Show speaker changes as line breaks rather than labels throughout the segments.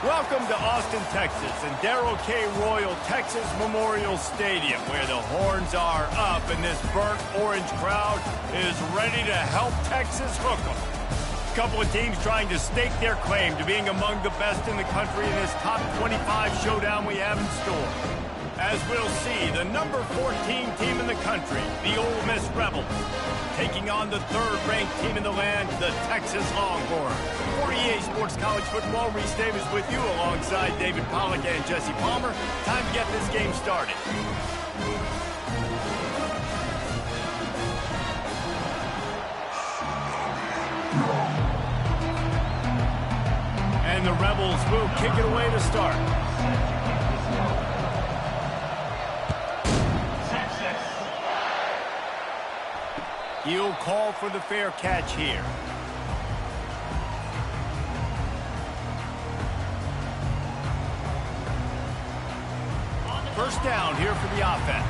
Welcome to Austin, Texas, and Darrell K. Royal Texas Memorial Stadium, where the horns are up and this burnt orange crowd is ready to help Texas hook them. A couple of teams trying to stake their claim to being among the best in the country in this top 25 showdown we have in store. As we'll see, the number 14 team in the country, the Ole Miss Rebels, taking on the third-ranked team in the land, the Texas Longhorns. For EA Sports College Football, Reese Davis with you alongside David Pollack and Jesse Palmer. Time to get this game started. And the Rebels will kick it away to start. He'll call for the fair catch here. First down here for the offense.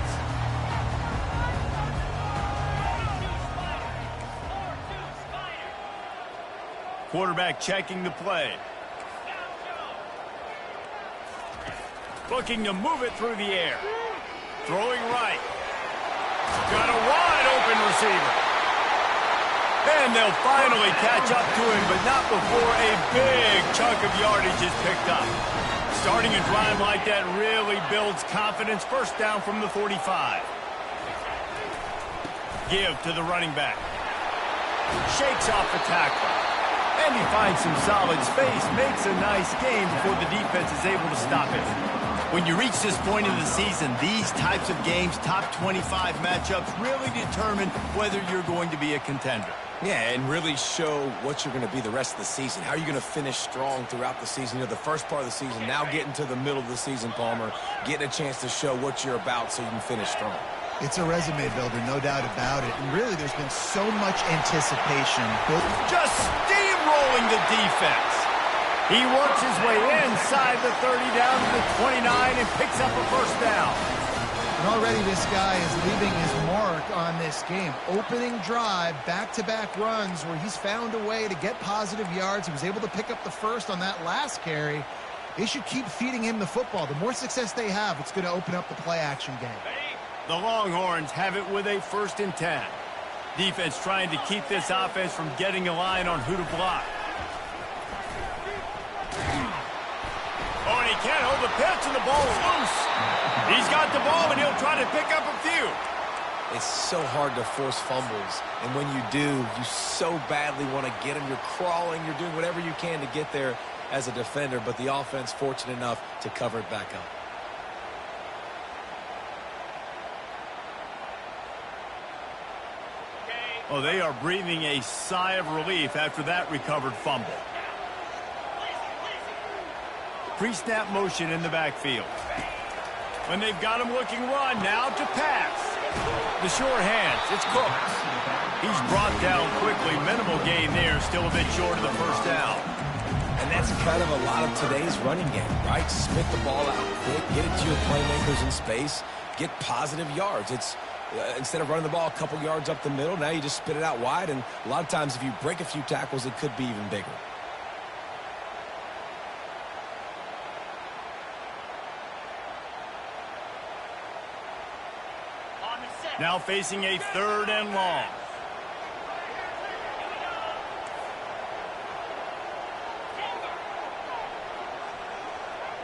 Quarterback checking the play. Looking to move it through the air. Throwing right. Got a wide open receiver. And they'll finally catch up to him, but not before a big chunk of yardage is picked up. Starting a drive like that really builds confidence. First down from the 45. Give to the running back. Shakes off the tackle. And he finds some solid space. Makes a nice gain before the defense is able to stop it. When you reach this point in the season, these types of games, top 25 matchups, really determine whether you're going to be a contender.
Yeah, and really show what you're going to be the rest of the season. How are you going to finish strong throughout the season? You know, the first part of the season, now getting to the middle of the season, Palmer, getting a chance to show what you're about so you can finish strong.
It's a resume builder, no doubt about it. And really, there's been so much anticipation.
Just steamrolling the defense. He works his way inside the 30 down to the 29 and picks up a first down.
And already this guy is leaving his mark on this game. Opening drive, back-to-back runs where he's found a way to get positive yards. He was able to pick up the first on that last carry. They should keep feeding him the football. The more success they have, it's going to open up the play-action game.
The Longhorns have it with a 1st and 10. Defense trying to keep this offense from getting a line on who to block. Oh, and he can't hold the pitch, and the ball's loose. He's got the ball, and he'll try to pick up a few.
It's so hard to force fumbles, and when you do, you so badly want to get them. You're crawling, you're doing whatever you can to get there as a defender, but the offense fortunate enough to cover it back up.
Oh, they are breathing a sigh of relief after that recovered fumble. Pre-snap motion in the backfield. When they've got him looking run, now to pass. The short hands, it's Cooks. He's brought down quickly. Minimal gain there, still a bit short of the first down.
And that's kind of a lot of today's running game, right? Spit the ball out quick, get it to your playmakers in space, get positive yards. It's instead of running the ball a couple yards up the middle, now you just spit it out wide, and a lot of times if you break a few tackles, it could be even bigger.
Now facing a 3rd and long.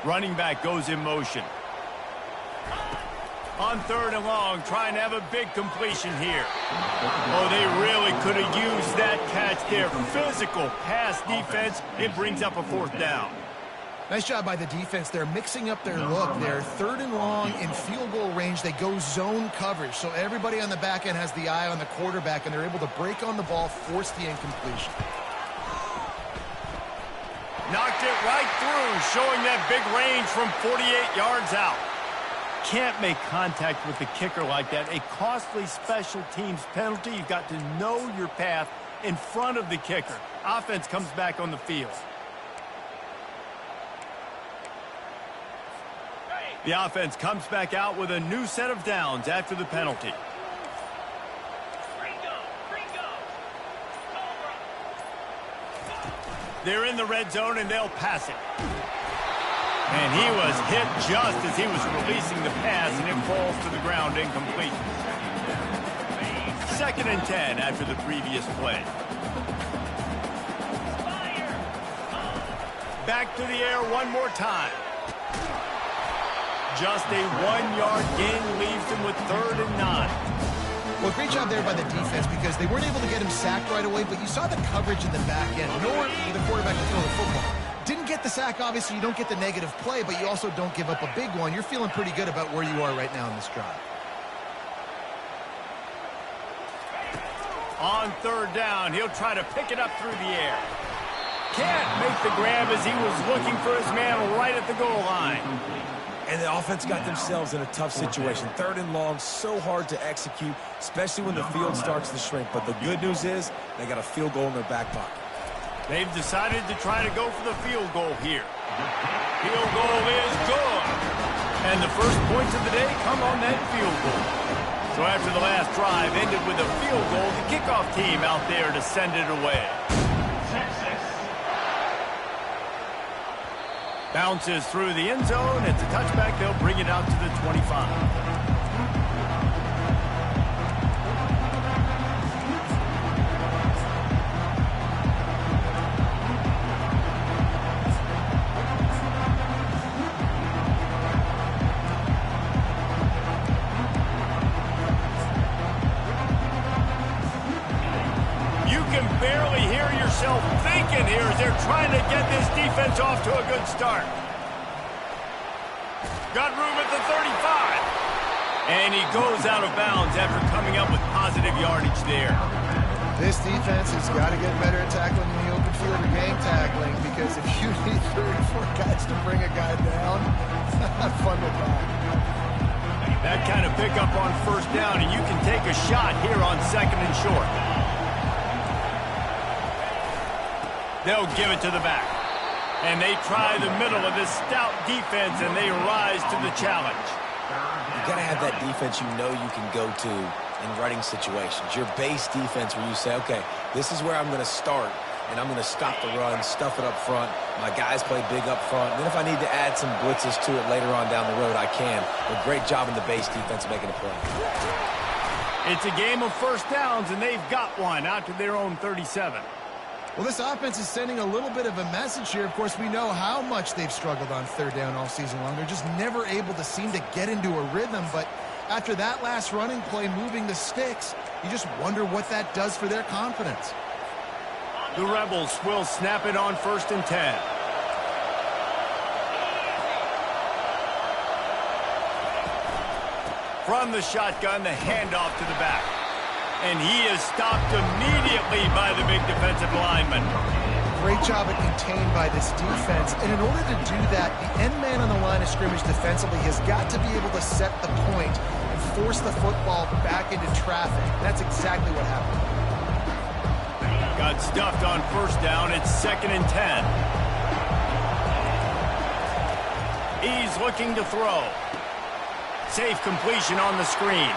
Running back goes in motion. On 3rd and long, trying to have a big completion here. Oh, they really could have used that catch there. Physical pass defense. It brings up a 4th down.
Nice job by the defense. They're mixing up their look. They're 3rd and long in field goal range. They go zone coverage. So everybody on the back end has the eye on the quarterback, and they're able to break on the ball, force the incompletion.
Knocked it right through, showing that big range from 48 yards out. Can't make contact with the kicker like that. A costly special teams penalty. You've got to know your path in front of the kicker. Offense comes back on the field. The offense comes back out with a new set of downs after the penalty. They're in the red zone, and they'll pass it. And he was hit just as he was releasing the pass, and it falls to the ground incomplete. 2nd and 10 after the previous play. Back to the air one more time. Just a 1-yard gain leaves him with 3rd and 9.
Well, great job there by the defense because they weren't able to get him sacked right away, but you saw the coverage in the back end. Nor the quarterback to throw the football. Didn't get the sack, obviously. You don't get the negative play, but you also don't give up a big one. You're feeling pretty good about where you are right now in this drive.
On 3rd down, he'll try to pick it up through the air. Can't make the grab as he was looking for his man right at the goal line.
And the offense got themselves in a tough situation. 3rd and long, so hard to execute, especially when the field starts to shrink. But the good news is they got a field goal in their back pocket.
They've decided to try to go for the field goal here. Field goal is good. And the first points of the day come on that field goal. So after the last drive ended with a field goal, the kickoff team out there to send it away. Bounces through the end zone. It's a touchback. They'll bring it out to the 25. Thinking here as they're trying to get this defense off to a good start. Got room at the 35. And he goes out of bounds after coming up with positive yardage there.
This defense has got to get better at tackling in the open field or game tackling, because if you need 3 or 4 guys to bring a guy down, that's fun to watch.
That kind of pickup on 1st down, and you can take a shot here on 2nd and short. They'll give it to the back. And they try the middle of this stout defense, and they rise to the challenge.
You've got to have that defense you know you can go to in running situations. Your base defense where you say, okay, this is where I'm going to start, and I'm going to stop the run, stuff it up front. My guys play big up front. And then if I need to add some blitzes to it later on down the road, I can. But great job in the base defense making a play.
It's a game of 1st downs, and they've got one out to their own 37.
Well, this offense is sending a little bit of a message here. Of course, we know how much they've struggled on 3rd down all season long. They're just never able to seem to get into a rhythm. But after that last running play, moving the sticks, you just wonder what that does for their confidence.
The Rebels will snap it on 1st and 10. From the shotgun, the handoff to the back. And he is stopped immediately by the big defensive lineman.
Great job at contained by this defense. And in order to do that, the end man on the line of scrimmage defensively has got to be able to set the point and force the football back into traffic. That's exactly what happened.
Got stuffed on 1st down. It's 2nd and 10. He's looking to throw. Safe completion on the screen.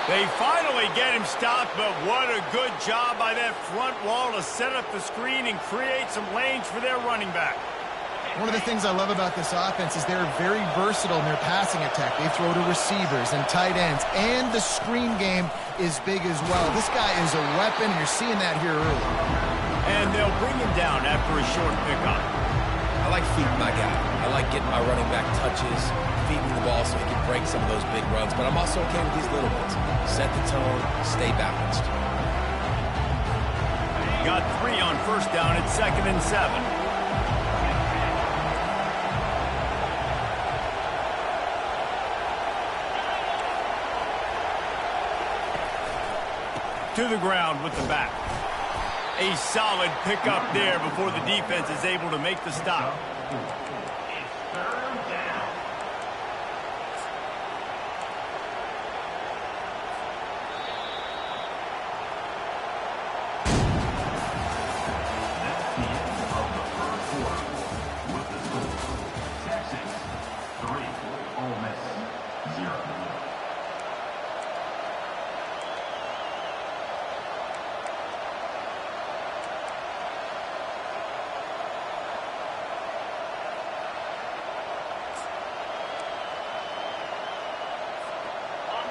They finally get him stopped, but what a good job by that front wall to set up the screen and create some lanes for their running back.
One of the things I love about this offense is they're very versatile in their passing attack. They throw to receivers and tight ends, and the screen game is big as well. This guy is a weapon, and you're seeing that here early.
And they'll bring him down after a short pickup.
I like feeding my guy. I like getting my running back touches, feeding the ball so he can break some of those big runs. But I'm also okay with these little ones. Set the tone, stay balanced.
Got 3 on 1st down at 2nd and 7. To the ground with the back. A solid pickup there before the defense is able to make the stop.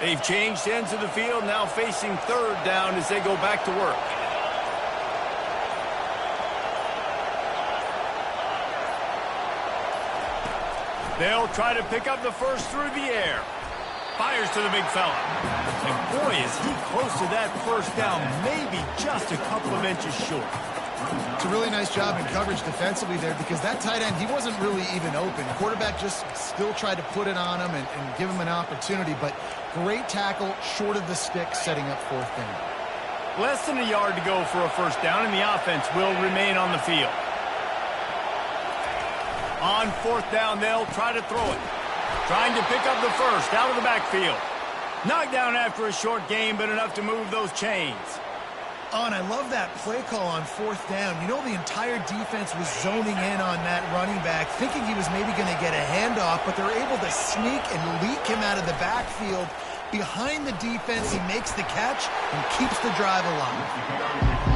They've changed ends of the field, now facing third down as they go back to work. They'll try to pick up the first through the air. Fires to the big fella. And boy, is he close to that first down, maybe just a couple of inches short.
It's a really nice job in coverage defensively there because that tight end, he wasn't really even open. The quarterback just still tried to put it on him and give him an opportunity, but great tackle short of the stick setting up fourth down.
Less than a yard to go for a first down, and the offense will remain on the field. On fourth down, they'll try to throw it. Trying to pick up the first out of the backfield. Knocked down after a short gain, but enough to move those chains.
Oh, and I love that play call on fourth down. You know, the entire defense was zoning in on that running back, thinking he was maybe going to get a handoff, but they're able to sneak and leak him out of the backfield. Behind the defense, he makes the catch and keeps the drive alive.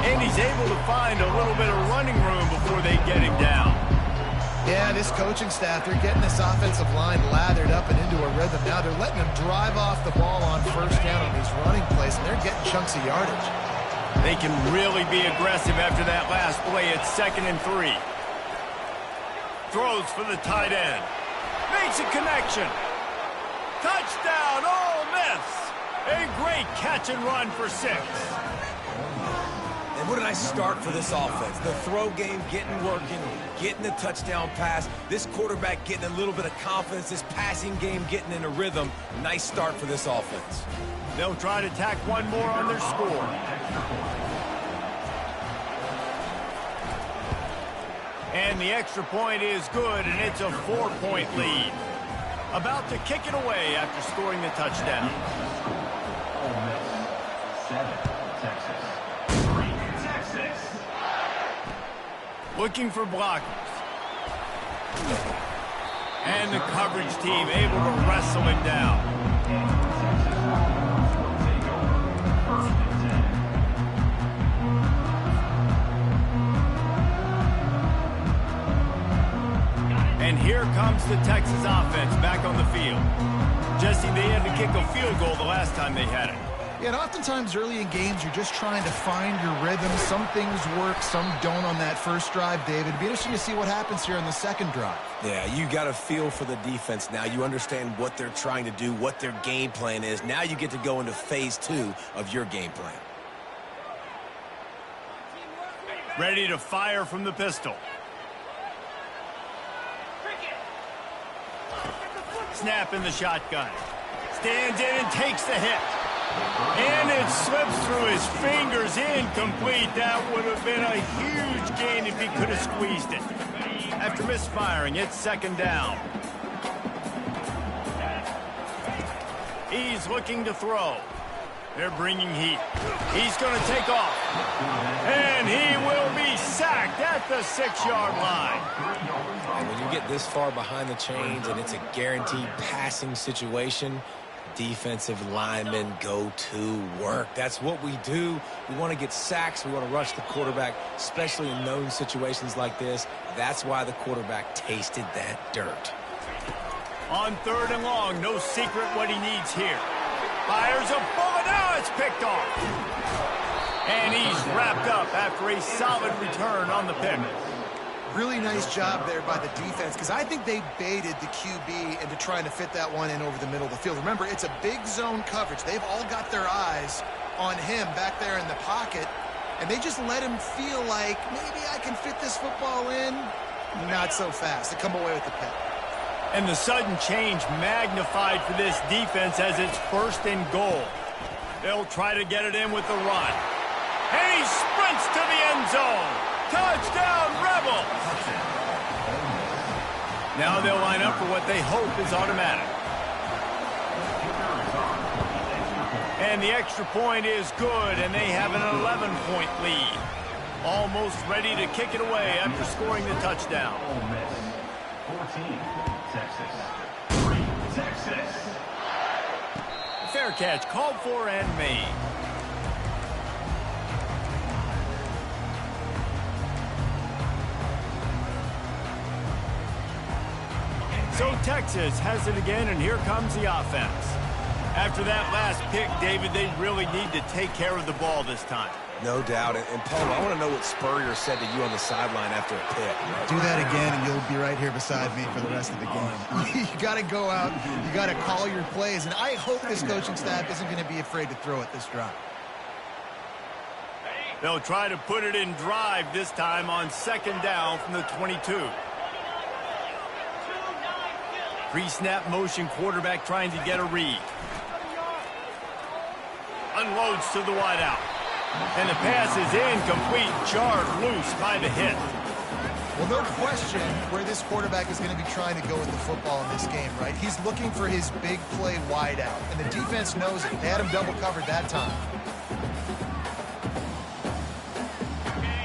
And he's able to find a little bit of running room before they get him down.
Yeah, this coaching staff, they're getting this offensive line lathered up and into a rhythm. Now they're letting him drive off the ball on first down on these running plays, and they're getting chunks of yardage.
They can really be aggressive after that last play at 2nd and 3. Throws for the tight end. Makes a connection. Touchdown, Ole Miss. A great catch and run for 6.
And what a nice start for this offense. The throw game getting working, getting the touchdown pass. This quarterback getting a little bit of confidence. This passing game getting in a rhythm. Nice start for this offense.
They'll try to tack one more on their score. And the extra point is good, and it's a 4-point lead. About to kick it away after scoring the touchdown. Looking for blockers. And the coverage team able to wrestle him down. And here comes the Texas offense back on the field. Jesse, they had to kick a field goal the last time they had it.
Yeah, and oftentimes early in games, you're just trying to find your rhythm. Some things work, some don't on that first drive, David. It'd be interesting to see what happens here on the second drive.
Yeah, you got a feel for the defense now. You understand what they're trying to do, what their game plan is. Now you get to go into phase 2 of your game plan.
Ready to fire from the pistol. Snap in the shotgun. Stands in and takes the hit. And it slips through his fingers, incomplete. That would have been a huge gain if he could have squeezed it. After misfiring, it's 2nd down. He's looking to throw. They're bringing heat. He's going to take off. And he will be sacked at the 6-yard line.
And when you get this far behind the chains and it's a guaranteed passing situation, defensive linemen go to work. That's what we do. We want to get sacks. We want to rush the quarterback, especially in known situations like this. That's why the quarterback tasted that dirt.
On 3rd and long, no secret what he needs here. Fires a bullet. Now it's picked off. And he's wrapped up after a solid return on the pick.
Really nice job there by the defense because I think they baited the QB into trying to fit that one in over the middle of the field. Remember, it's a big zone coverage. They've all got their eyes on him back there in the pocket, and they just let him feel like maybe I can fit this football in. Not so fast. They come away with the pick.
And the sudden change magnified for this defense as it's 1st and goal. They'll try to get it in with the run. And he sprints to the end zone. Touchdown, Rebels! Now they'll line up for what they hope is automatic. And the extra point is good, and they have an 11-point lead. Almost ready to kick it away after scoring the touchdown.
14, Texas. 3, Texas.
Fair catch called for and made. So Texas has it again, and here comes the offense. After that last pick, David, they really need to take care of the ball this time.
No doubt. And Paul, I want to know what Spurrier said to you on the sideline after a pick.
Do that again, and you'll be right here beside me for the rest of the game. You got to go out. You got to call your plays. And I hope this coaching staff isn't going to be afraid to throw it this drive.
They'll try to put it in drive this time on 2nd down from the 22. Pre-snap motion, quarterback trying to get a read. Unloads to the wideout. And the pass is incomplete, jarred loose by the hit.
Well, no question where this quarterback is going to be trying to go with the football in this game, right? He's looking for his big play wide out, and the defense knows it. They had him double covered that time.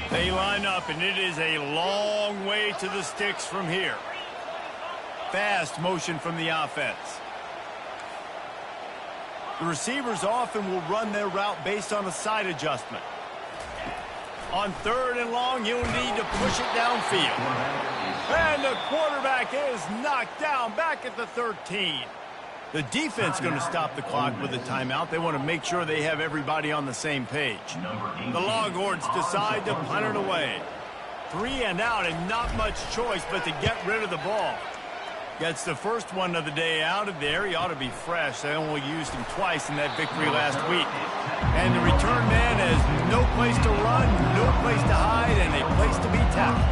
They line up, and it is a long way to the sticks from here. Fast motion from the offense. The receivers often will run their route based on a side adjustment. On 3rd and long, you'll need to push it downfield. And the quarterback is knocked down back at the 13. The defense going to stop the clock with a timeout. They want to make sure they have everybody on the same page. The Longhorns decide to punt it away. 3 and out, and not much choice but to get rid of the ball. Gets the first one of the day out of there. He ought to be fresh. They only used him twice in that victory last week. And the return man has no place to run, no place to hide, and a place to be tackled.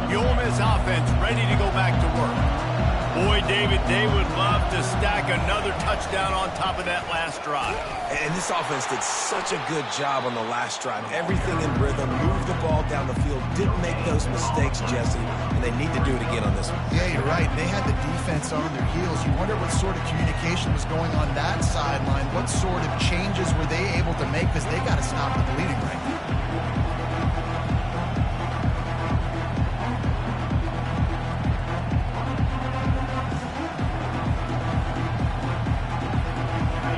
The Ole Miss offense ready to go back to work. Boy, David, they would love to stack another touchdown on top of that last drive.
And this offense did such a good job on the last drive. Everything in rhythm, moved the ball down the field, didn't make those mistakes, Jesse, and they need to do it again on this one.
Yeah, you're right. They had the defense on their heels. You wonder what sort of communication was going on that sideline. What sort of changes were they able to make, because they got to stop the bleeding right now.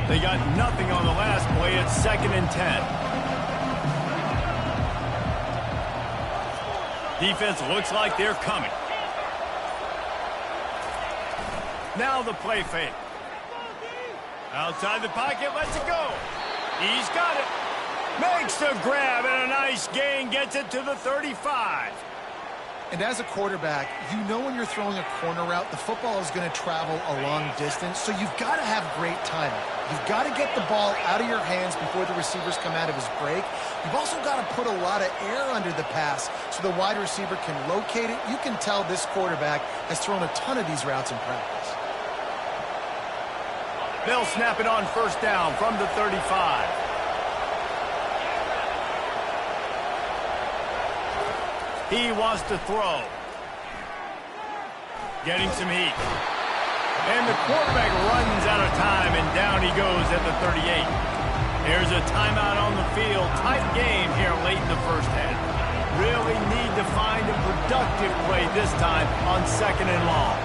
They got nothing on the last play. It's 2nd and 10. Defense looks like they're coming. Now the play fake. Outside the pocket, lets it go. He's got it. Makes the grab, and a nice gain, gets it to the 35.
And as a quarterback, you know when you're throwing a corner route, the football is going to travel a long distance, so you've got to have great timing. You've got to get the ball out of your hands before the receivers come out of his break. You've also got to put a lot of air under the pass so the wide receiver can locate it. You can tell this quarterback has thrown a ton of these routes in practice.
They'll snap it on 1st down from the 35. He wants to throw. Getting some heat. And the quarterback runs out of time, and down he goes at the 38. There's a timeout on the field. Tight game here late in the first half. Really need to find a productive play this time on 2nd and long.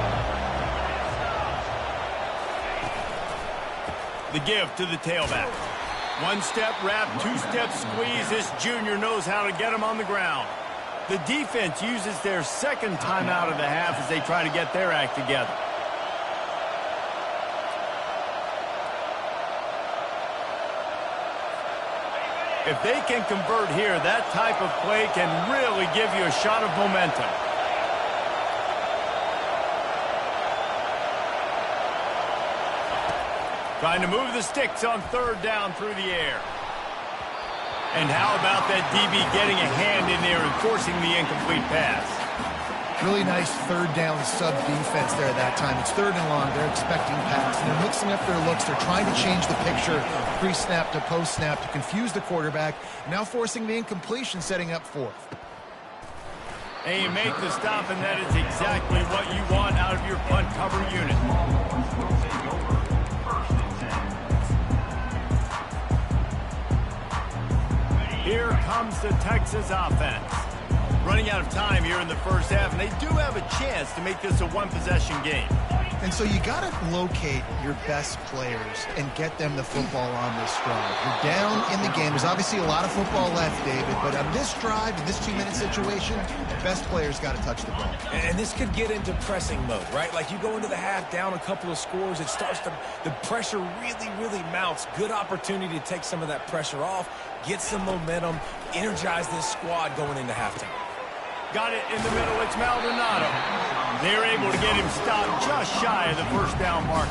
The give to the tailback. 1-step wrap, 2-step squeeze. This junior knows how to get him on the ground. The defense uses their 2nd timeout of the half as they try to get their act together. If they can convert here, that type of play can really give you a shot of momentum. Trying to move the sticks on 3rd down through the air. And how about that DB getting a hand in there and forcing the incomplete pass?
Really nice 3rd down sub defense there at that time. It's 3rd and long. They're expecting pass, and they're mixing up their looks. They're trying to change the picture pre-snap to post-snap to confuse the quarterback. Now forcing the incompletion, setting up 4th.
And you make the stop, and that is exactly what you want out of your punt cover unit. Here comes the Texas offense. Running out of time here in the first half, and they do have a chance to make this a one-possession game.
And so you got to locate your best players and get them the football on this drive. You're down in the game. There's obviously a lot of football left, David, but on this drive, in this 2-minute situation, best players got to touch the ball.
And this could get into pressing mode, right? Like you go into the half down a couple of scores, it starts to, the pressure really mounts. Good opportunity to take some of that pressure off, get some momentum, energize this squad going into halftime.
Got it in the middle. It's Maldonado. They're able to get him stopped just shy of the first down mark.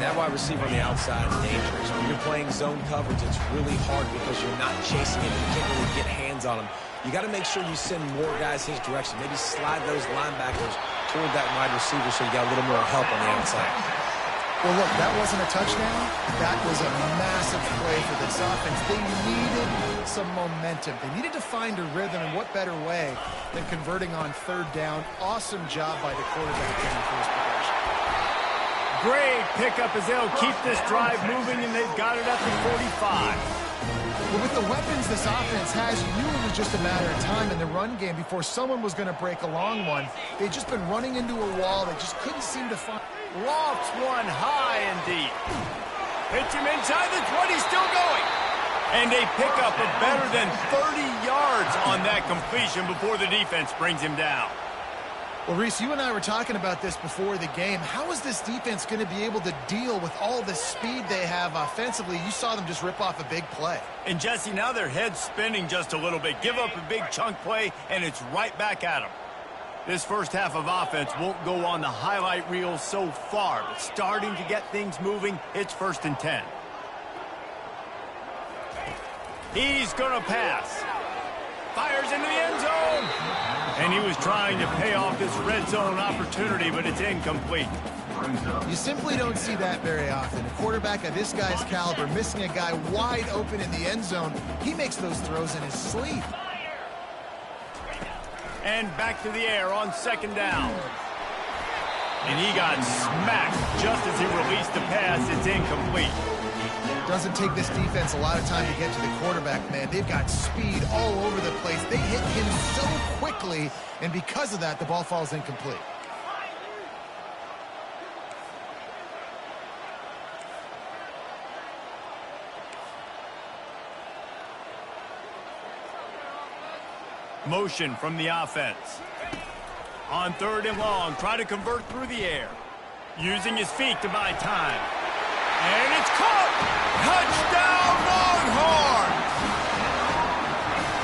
That wide receiver on the outside is dangerous. When you're playing zone coverage, it's really hard because you're not chasing it. You can't really get hands on him. You got to make sure you send more guys his direction. Maybe slide those linebackers toward that wide receiver so you got a little more help on the outside.
Well, look, that wasn't a touchdown. That was a massive play for this offense. They needed some momentum. They needed to find a rhythm, and what better way than converting on third down. Awesome job by the quarterback in the first progression.
Great pickup as they'll keep this drive moving, and they've got it at the 45.
Well, with the weapons this offense has, you knew it was just a matter of time in the run game before someone was going to break a long one. They'd just been running into a wall. They just couldn't seem to find...
Lofts one high and deep. Hits him inside the 20, still going. And they pick up a better than 30 yards on that completion before the defense brings him down.
Well, Reese, you and I were talking about this before the game. How is this defense going to be able to deal with all the speed they have offensively? You saw them just rip off a big play.
And, Jesse, now their head's spinning just a little bit. Give up a big chunk play, and it's right back at them. This first half of offense won't go on the highlight reel so far, but starting to get things moving, it's 1st and 10. He's going to pass. Fires into the end zone. And he was trying to pay off this red zone opportunity, but it's incomplete.
You simply don't see that very often. A quarterback of this guy's caliber missing a guy wide open in the end zone. He makes those throws in his sleep.
And back to the air on 2nd down. And he got smacked just as he released the pass. It's incomplete.
Doesn't take this defense a lot of time to get to the quarterback, man. They've got speed all over the place. They hit him so quickly, and because of that, the ball falls incomplete.
Motion from the offense. On 3rd and long, try to convert through the air. Using his feet to buy time. And it's caught! Touchdown, Longhorn!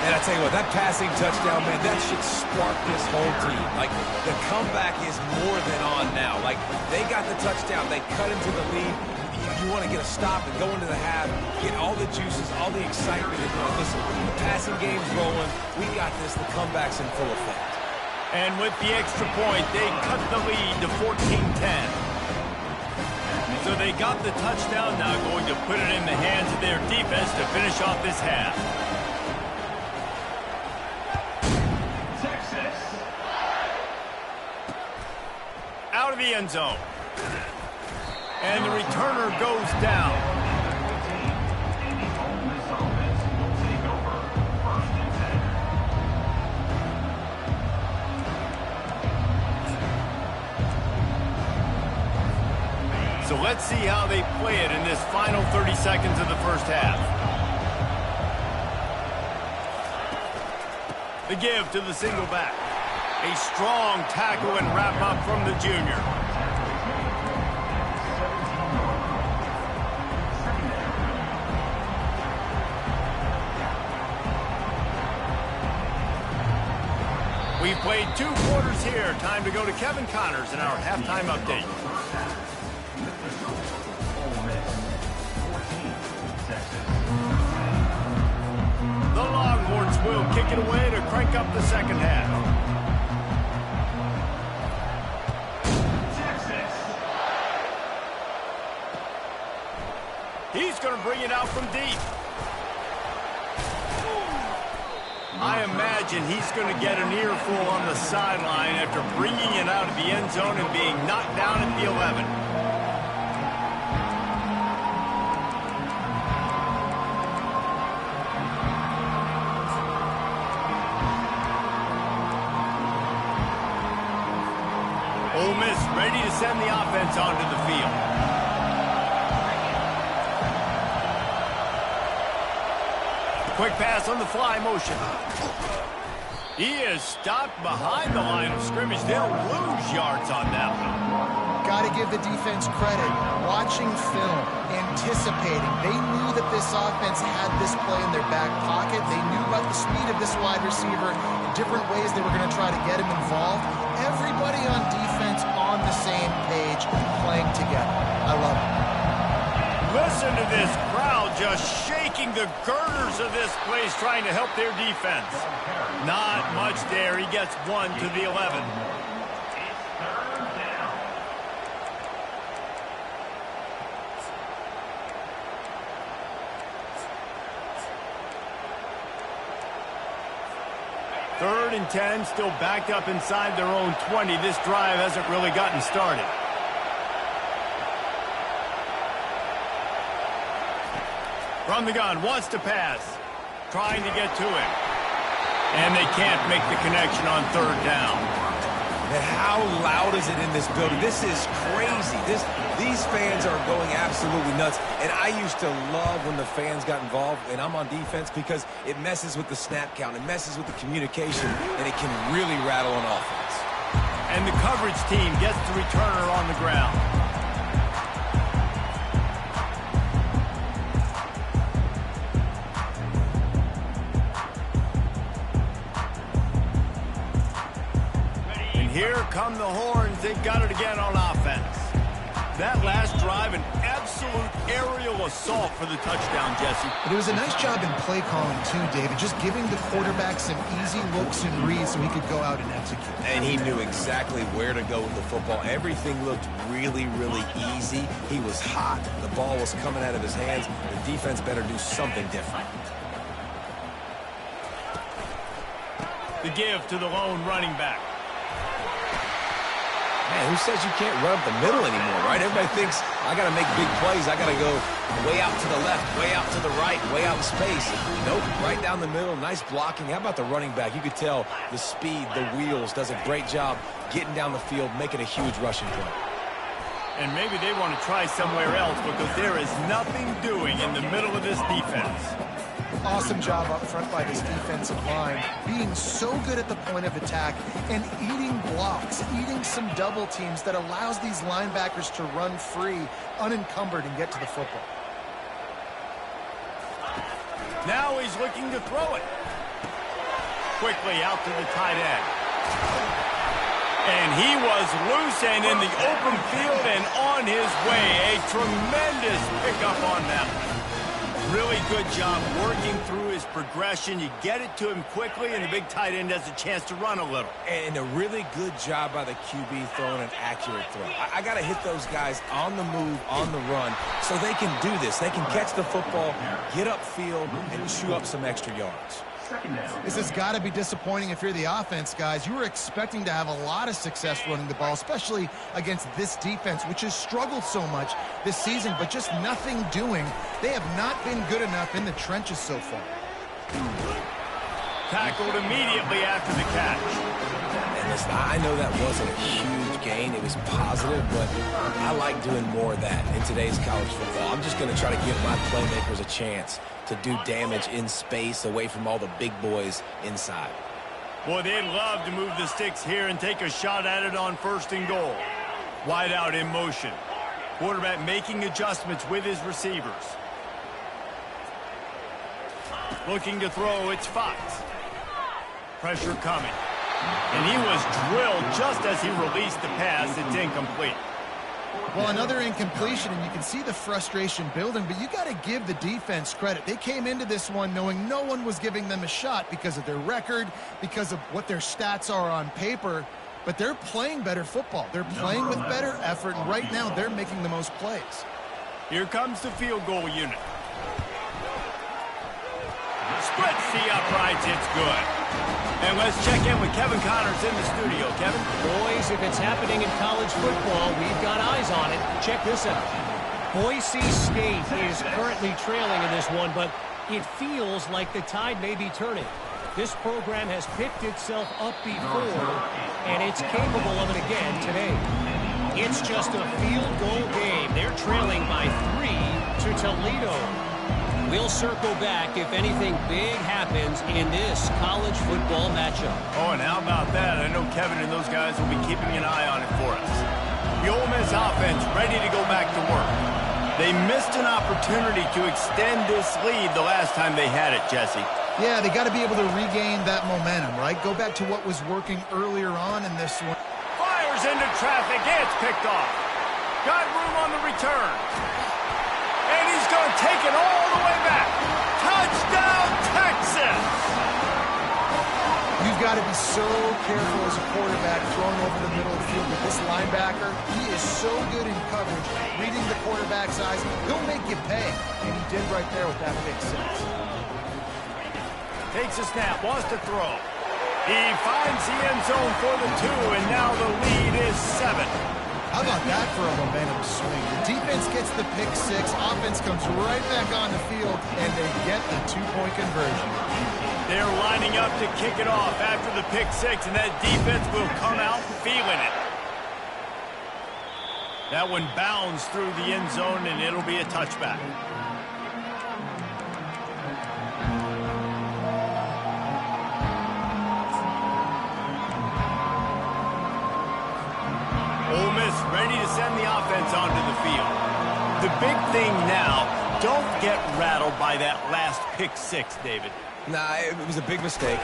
And I tell you what, that passing touchdown, man, that should spark this whole team. Like, the comeback is more than on now. Like, they got the touchdown. They cut into the lead. You want to get a stop and go into the half, get all the juices, all the excitement. And listen, the passing game's rolling. We got this. The comeback's in full effect.
And with the extra point, they cut the lead to 14-10. So they got the touchdown, now going to put it in the hands of their defense to finish off this half.
Texas.
Out of the end zone. And the returner goes down. So let's see how they play it in this final 30 seconds of the first half. The give to the single back. A strong tackle and wrap up from the junior. We've played 2 quarters here. Time to go to Kevin Connors in our halftime update. The Longhorns will kick it away to crank up the second half.
Texas.
He's going to bring it out from deep. I imagine he's going to get an earful on the sideline after bringing it out of the end zone and being knocked down at the 11. Ole Miss ready to send the offense onto the field. Quick pass on the fly motion. He is stopped behind the line of scrimmage. They'll lose yards on that one.
Got to give the defense credit. Watching film, anticipating. They knew that this offense had this play in their back pocket. They knew about the speed of this wide receiver, the different ways they were going to try to get him involved. Everybody on defense on the same page, playing together. I love it.
Listen to this crowd just shaking the girders of this place, trying to help their defense. Not much there. He gets 1 to the 11. Third and 10, still backed up inside their own 20. This drive hasn't really gotten started. From the gun, wants to pass. Trying to get to him. And they can't make the connection on third down.
And how loud is it in this building? This is crazy. These fans are going absolutely nuts. And I used to love when the fans got involved, and I'm on defense, because it messes with the snap count. It messes with the communication, and it can really rattle an offense.
And the coverage team gets the returner on the ground. Here come the horns. They've got it again on offense. That last drive, an absolute aerial assault for the touchdown, Jesse.
But it was a nice job in play calling, too, David. Just giving the quarterback some easy looks and reads so he could go out and execute.
And he knew exactly where to go with the football. Everything looked really, really easy. He was hot. The ball was coming out of his hands. The defense better do something different.
The give to the lone running back.
Man, who says you can't run up the middle anymore, right? Everybody thinks, I got to make big plays. I got to go way out to the left, way out to the right, way out in space. Nope, right down the middle, nice blocking. How about the running back? You could tell the speed, the wheels, does a great job getting down the field, making a huge rushing play.
And maybe they want to try somewhere else because there is nothing doing in the middle of this defense.
Awesome job up front by this defensive line, being so good at the point of attack and eating blocks, eating some double teams that allows these linebackers to run free, unencumbered, and get to the football.
Now he's looking to throw it. Quickly out to the tight end. And he was loose and in the open field and on his way. A tremendous pickup on that one. Really good job working through his progression. You get it to him quickly, and the big tight end has a chance to run a little.
And a really good job by the QB throwing an accurate throw. I got to hit those guys on the move, on the run, so they can do this. They can catch the football, get upfield, and chew up some extra yards.
This has got to be disappointing if you're the offense, guys. You were expecting to have a lot of success running the ball, especially against this defense, which has struggled so much this season, but just nothing doing. They have not been good enough in the trenches so far.
Tackled immediately after the catch.
And listen, I know that wasn't a huge gain. It was positive, but I like doing more of that in today's college football. I'm just going to try to give my playmakers a chance to do damage in space away from all the big boys inside.
Boy, they'd love to move the sticks here and take a shot at it on 1st and goal. Wide out in motion. Quarterback making adjustments with his receivers. Looking to throw, it's Fox. Pressure coming. And he was drilled just as he released the pass. It's incomplete.
Well, another incompletion, and you can see the frustration building, but you got to give the defense credit. They came into this one knowing no one was giving them a shot because of their record, because of what their stats are on paper, but they're playing better football. They're playing with better effort, and right now they're making the most plays.
Here comes the field goal unit. Splits the uprights, it's good. And let's check in with Kevin Connors in the studio. Kevin?
Boys, if it's happening in college football, we've got eyes on it. Check this out. Boise State is currently trailing in this one, but it feels like the tide may be turning. This program has picked itself up before, and it's capable of it again today. It's just a field goal game. They're trailing by 3 to Toledo. We'll circle back if anything big happens in this college football matchup.
Oh, and how about that? I know Kevin and those guys will be keeping an eye on it for us. The Ole Miss offense ready to go back to work. They missed an opportunity to extend this lead the last time they had it, Jesse.
Yeah, they got to be able to regain that momentum, right? Go back to what was working earlier on in this one.
Fires into traffic. It's picked off. Got room on the return. And he's going to take it all the way back. Touchdown, Texas!
You've got to be so careful as a quarterback throwing over the middle of the field with this linebacker. He is so good in coverage, reading the quarterback's eyes. He'll make you pay, and he did right there with that big six.
Takes a snap, wants to throw. He finds the end zone for the 2, and now the lead is 7.
How about that for a momentum swing? The defense gets the pick 6, offense comes right back on the field, and they get the 2-point conversion.
They're lining up to kick it off after the pick 6, and that defense will come out feeling it. That one bounds through the end zone, and it'll be a touchback. Ole Miss ready to send the offense onto the field. The big thing now, don't get rattled by that last pick 6, David.
Nah, it was a big mistake.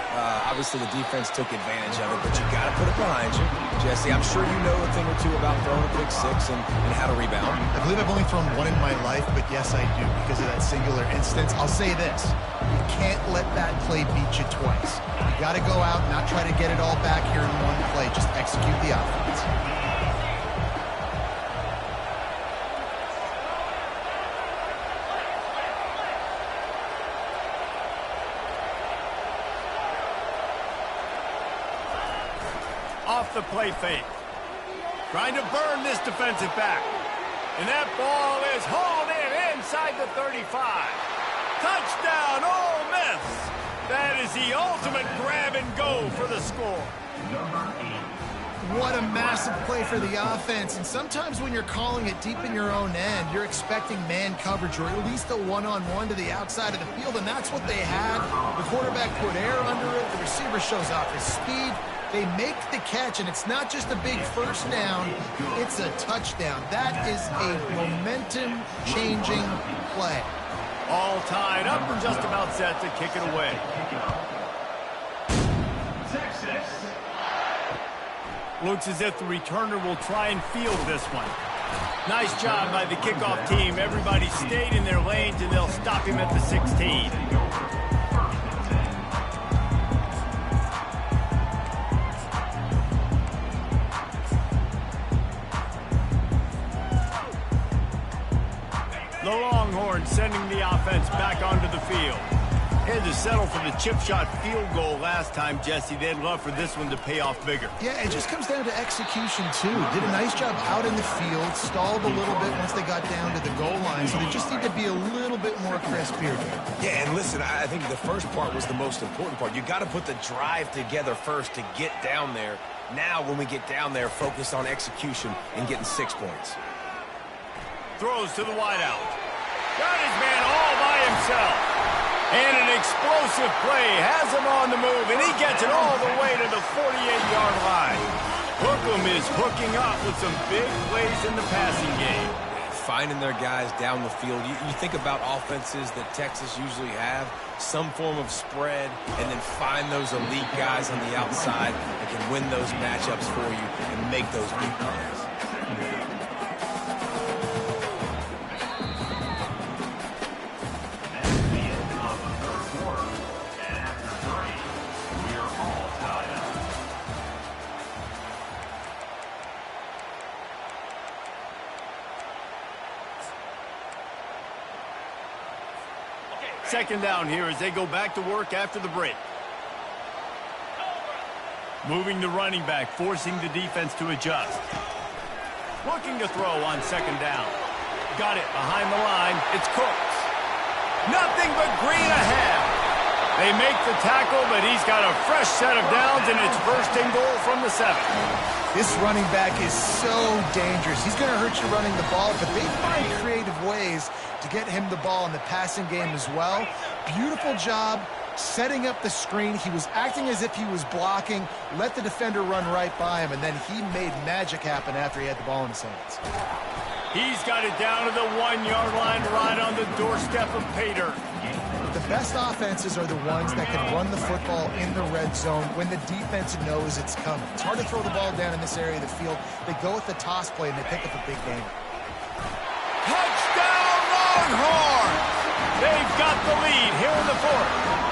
Obviously, the defense took advantage of it, but you got to put it behind you. Jesse, I'm sure you know a thing or two about throwing a pick 6 and how to rebound.
I believe I've only thrown one in my life, but yes, I do because of that singular instance. I'll say this. You can't let that play beat you twice. You got to go out and not try to get it all back here in one play. Just execute the offense.
Off the play fake. Trying to burn this defensive back. And that ball is hauled in inside the 35. Touchdown, Ole Miss. That is the ultimate grab and go for the score.
What a massive play for the offense. And sometimes when you're calling it deep in your own end, you're expecting man coverage or at least a one-on-one to the outside of the field, and that's what they had. The quarterback put air under it. The receiver shows off his speed. They make the catch, and it's not just a big first down, it's a touchdown. That is a momentum-changing play.
All tied up and just about set to kick it away.
Texas.
Looks as if the returner will try and field this one. Nice job by the kickoff team. Everybody stayed in their lanes, and they'll stop him at the 16. The Longhorns sending the offense back onto the field. Had to settle for the chip shot field goal last time, Jesse. They'd love for this one to pay off bigger.
Yeah, it just comes down to execution, too. Did a nice job out in the field, stalled a little bit once they got down to the goal line, so they just need to be a little bit more crisp here.
Yeah, and listen, I think the first part was the most important part. You got to put the drive together first to get down there. Now, when we get down there, focus on execution and getting 6 points.
Throws to the wideout. Got his man all by himself. And an explosive play has him on the move, and he gets it all the way to the 48-yard line. Hookem is hooking up with some big plays in the passing game.
Finding their guys down the field. You think about offenses that Texas usually have, some form of spread, and then find those elite guys on the outside that can win those matchups for you and make those big plays.
Second down here as they go back to work after the break. Moving the running back, forcing the defense to adjust. Looking to throw on second down. Got it behind the line. It's Cooks. Nothing but green ahead. They make the tackle, but he's got a fresh set of downs, and it's first and goal from the 7.
This running back is so dangerous. He's going to hurt you running the ball, but they find creative ways to get him the ball in the passing game as well. Beautiful job setting up the screen. He was acting as if he was blocking, let the defender run right by him, and then he made magic happen after he had the ball in his hands.
He's got it down to the 1-yard line right on the doorstep of Pater.
The best offenses are the ones that can run the football in the red zone when the defense knows it's coming. It's hard to throw the ball down in this area of the field. They go with the toss play, and they pick up a big game.
Touchdown, Longhorns! They've got the lead here in the 4th.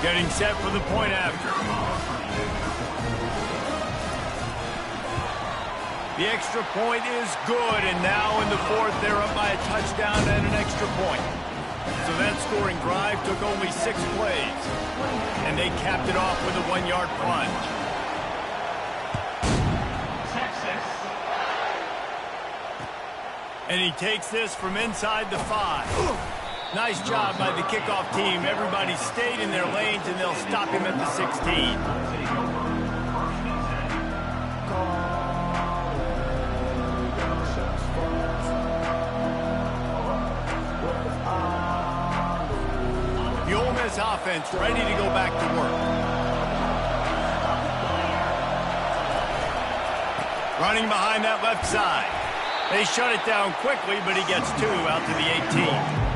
Getting set for the point after. The extra point is good, and now in the 4th, they're up by a touchdown and an extra point. So that scoring drive took only 6 plays, and they capped it off with a 1-yard plunge. And he takes this from inside the 5. Nice job by the kickoff team. Everybody stayed in their lanes, and they'll stop him at the 16. The Ole Miss offense ready to go back to work. Running behind that left side. They shut it down quickly, but he gets 2 out to the 18.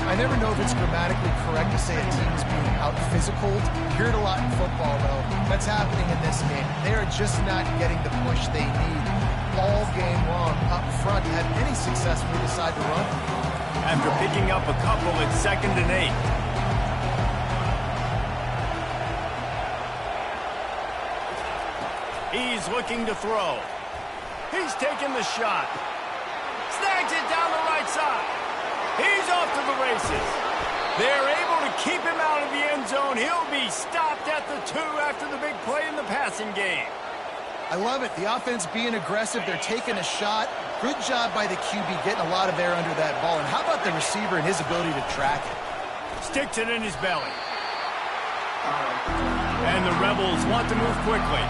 I never know if it's grammatically correct to say a team is being out-physical. You hear it a lot in football, though. That's happening in this game. They are just not getting the push they need all game long up front to have any success when they decide to run.
After picking up a couple, it's 2nd and 8. He's looking to throw. He's taking the shot. Snags it down the right side. He's off to the races. They're able to keep him out of the end zone. He'll be stopped at the 2 after the big play in the passing game.
I love it. The offense being aggressive. They're taking a shot. Good job by the QB getting a lot of air under that ball. And how about the receiver and his ability to track it?
Sticks it in his belly. And the Rebels want to move quickly.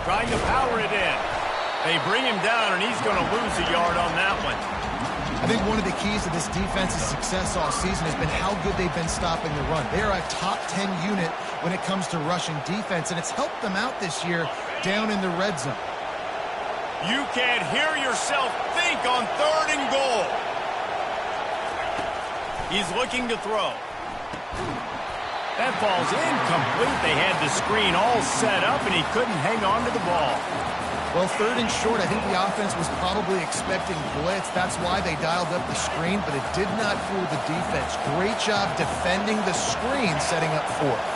Trying to power it in. They bring him down, and he's going to lose a yard on that one.
I think one of the keys to this defense's success all season has been how good they've been stopping the run. They are a top 10 unit when it comes to rushing defense, and it's helped them out this year down in the red zone.
You can't hear yourself think on 3rd and goal. He's looking to throw. That falls incomplete. They had the screen all set up, and he couldn't hang on to the ball.
Well, 3rd and short, I think the offense was probably expecting blitz. That's why they dialed up the screen, but it did not fool the defense. Great job defending the screen, setting up 4th.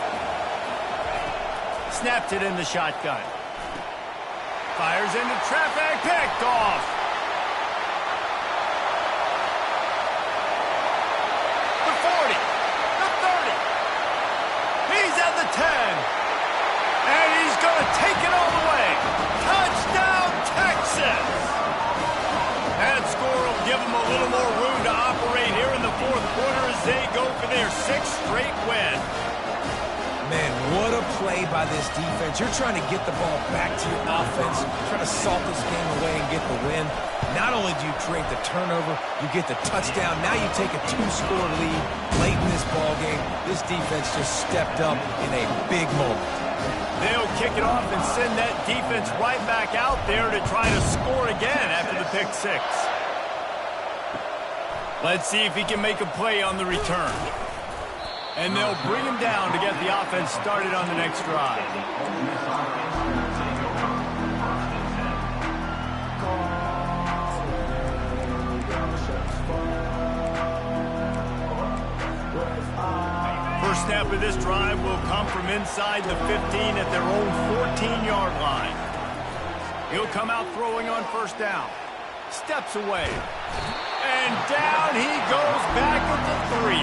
Snapped it in the shotgun. Fires into traffic, picked off. The 40, the 30. He's at the 10. And he's going to take it all the way. Touchdown, Texas! That score will give them a little more room to operate here in the 4th quarter as they go for their 6th straight win.
Man, what a play by this defense. You're trying to get the ball back to your offense, trying to salt this game away and get the win. Not only do you create the turnover, you get the touchdown. Now you take a 2-score lead late in this ball game. This defense just stepped up in a big moment.
They'll kick it off and send that defense right back out there to try to score again after the pick 6. Let's see if he can make a play on the return. And they'll bring him down to get the offense started on the next drive. First snap of this drive will come from inside the 15 at their own 14-yard line. He'll come out throwing on 1st down. Steps away. And down he goes back at the 3.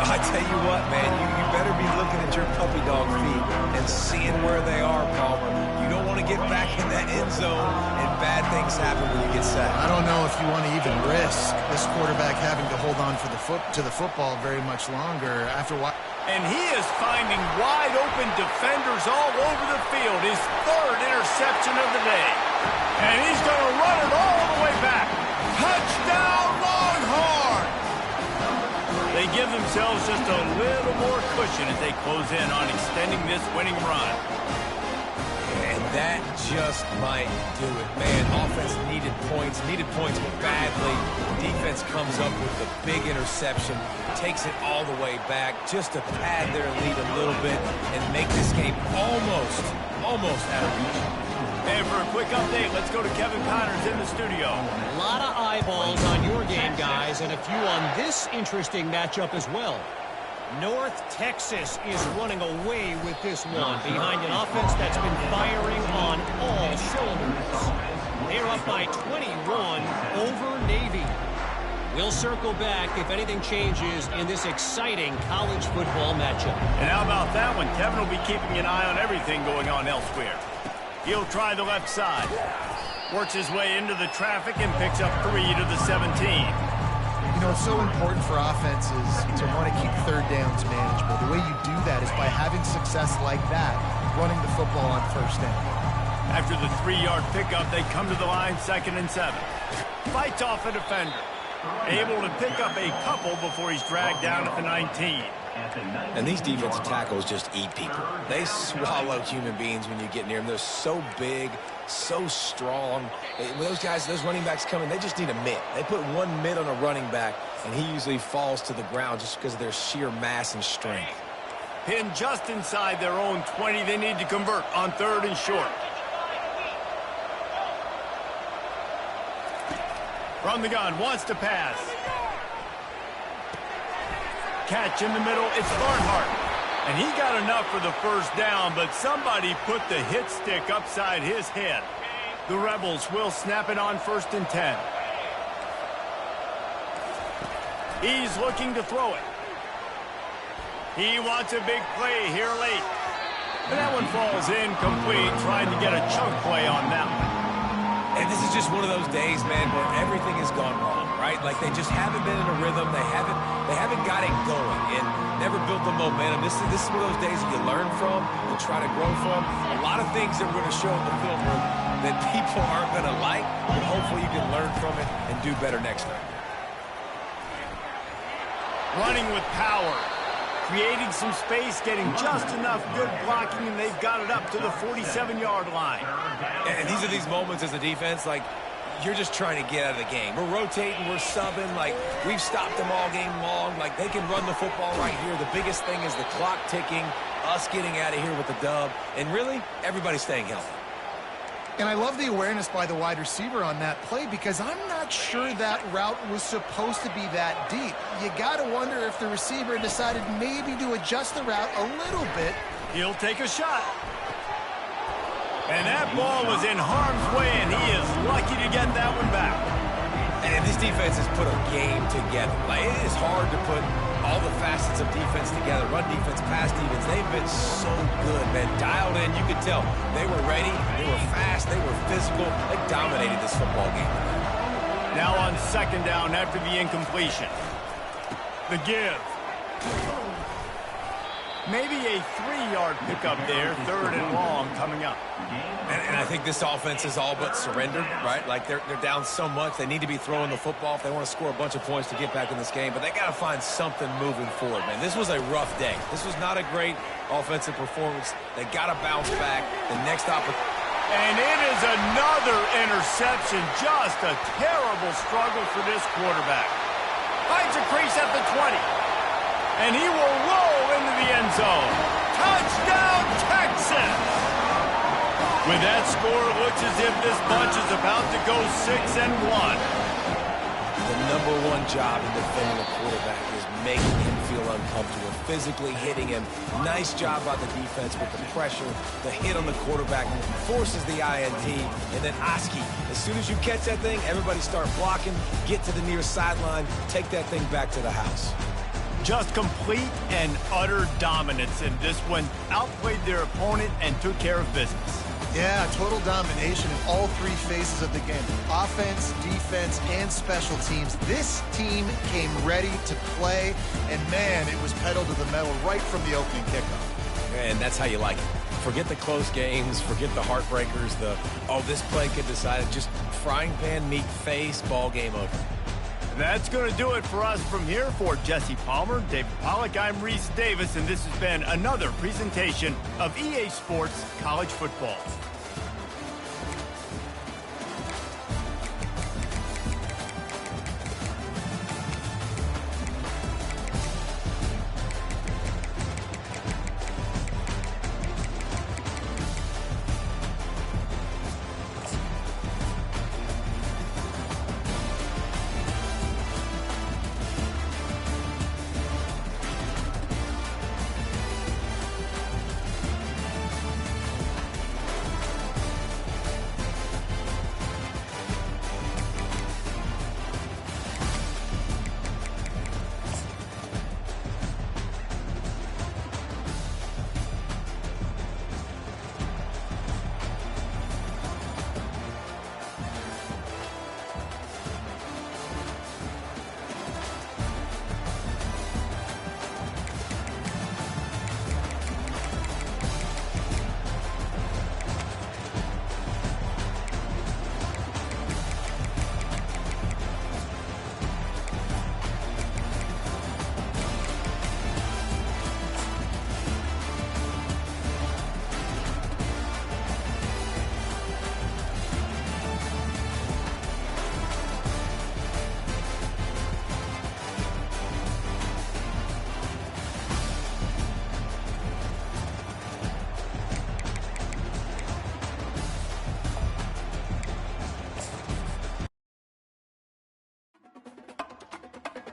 I tell you what, man, you better be looking at your puppy dog feet and seeing where they are, Palmer. You don't want to get back in that end zone and bad things happen when you get sacked.
I don't know if you want to even risk this quarterback having to hold on to the football very much longer after what.
And he is finding wide-open defenders all over the field. His third interception of the day. And he's going to run it all the way back. Touchdown, Longhorn! They give themselves just a little more cushion as they close in on extending this winning run.
And that just might do it. Man, offense needed points badly. Defense comes up with the big interception, takes it all the way back just to pad their lead a little bit and make this game almost out of reach.
And for a quick update, let's go to Kevin Connors in the studio.
A lot of eyeballs on your game, guys, and a few on this interesting matchup as well. North Texas is running away with this one behind an offense that's been firing on all cylinders. They're up by 21 over Navy. We'll circle back if anything changes in this exciting college football matchup.
And how about that one? Kevin will be keeping an eye on everything going on elsewhere. He'll try the left side. Works his way into the traffic and picks up 3 to the 17.
You know, it's so important for offenses to want to keep third downs manageable. The way you do that is by having success like that, running the football on first down.
After the 3-yard pickup, they come to the line 2nd and 7. Fights off a defender. Able to pick up a couple before he's dragged down at the 19.
And these defensive tackles just eat people. They swallow human beings when you get near them. They're so big, so strong. When those guys, those running backs come in, they just need a mitt. They put one mitt on a running back, and he usually falls to the ground just because of their sheer mass and strength.
Pinned just inside their own 20. They need to convert on 3rd and short. From the gun, wants to pass. Catch in the middle, it's Barnhart. And he got enough for the first down, but somebody put the hit stick upside his head. The Rebels will snap it on 1st and 10. He's looking to throw it. He wants a big play here late. And that one falls incomplete, trying to get a chunk play on that one.
And this is just one of those days, man, where everything has gone wrong, right? Like they just haven't been in a rhythm. They haven't got it going and never built the momentum. This is one of those days that you learn from, you try to grow from. A lot of things that we're going to show in the film room that people aren't going to like, but hopefully you can learn from it and do better next time.
Running with power. Creating some space, getting just enough good blocking, and they've got it up to the 47-yard line.
And these are these moments as a defense, like, you're just trying to get out of the game. We're rotating, we're subbing, like, we've stopped them all game long. Like, they can run the football right here. The biggest thing is the clock ticking, us getting out of here with the dub, and really, everybody staying healthy.
And I love the awareness by the wide receiver on that play because I'm not sure that route was supposed to be that deep. You got to wonder if the receiver decided maybe to adjust the route a little bit.
He'll take a shot. And that ball was in harm's way, and he is lucky to get that one back.
And this defense has put a game together. Like, it is hard to put all the facets of defense together. Run defense, pass defense. They've been so good, man. Dialed in. You could tell they were ready. They were fast. They were physical. They dominated this football game.
Now on 2nd down after the incompletion. The give. Maybe a 3-yard pickup there. 3rd and long coming up.
And I think this offense is all but surrendered, right? Like, they're down so much. They need to be throwing the football if they want to score a bunch of points to get back in this game. But they got to find something moving forward, man. This was a rough day. This was not a great offensive performance. They got to bounce back. The next opportunity.
And it is another interception. Just a terrible struggle for this quarterback. Finds a crease at the 20. And he will roll into the end zone. Touchdown, Texas! With that score, it looks as if this bunch is about to go 6-1.
The #1 job in defending a quarterback is making him feel uncomfortable, physically hitting him. Nice job by the defense with the pressure, the hit on the quarterback, forces the INT, and then Oski. As soon as you catch that thing, everybody start blocking, get to the near sideline, take that thing back to the house.
Just complete and utter dominance in this one. Outplayed their opponent and took care of business.
Yeah, total domination in all three phases of the game. Offense, defense, and special teams. This team came ready to play, and man, it was pedal to the metal right from the opening kickoff.
And that's how you like it. Forget the close games, forget the heartbreakers, this play could decide it. Just frying pan, meat face, ball game over.
That's going to do it for us from here. For Jesse Palmer, David Pollack, I'm Reese Davis, and this has been another presentation of EA Sports College Football.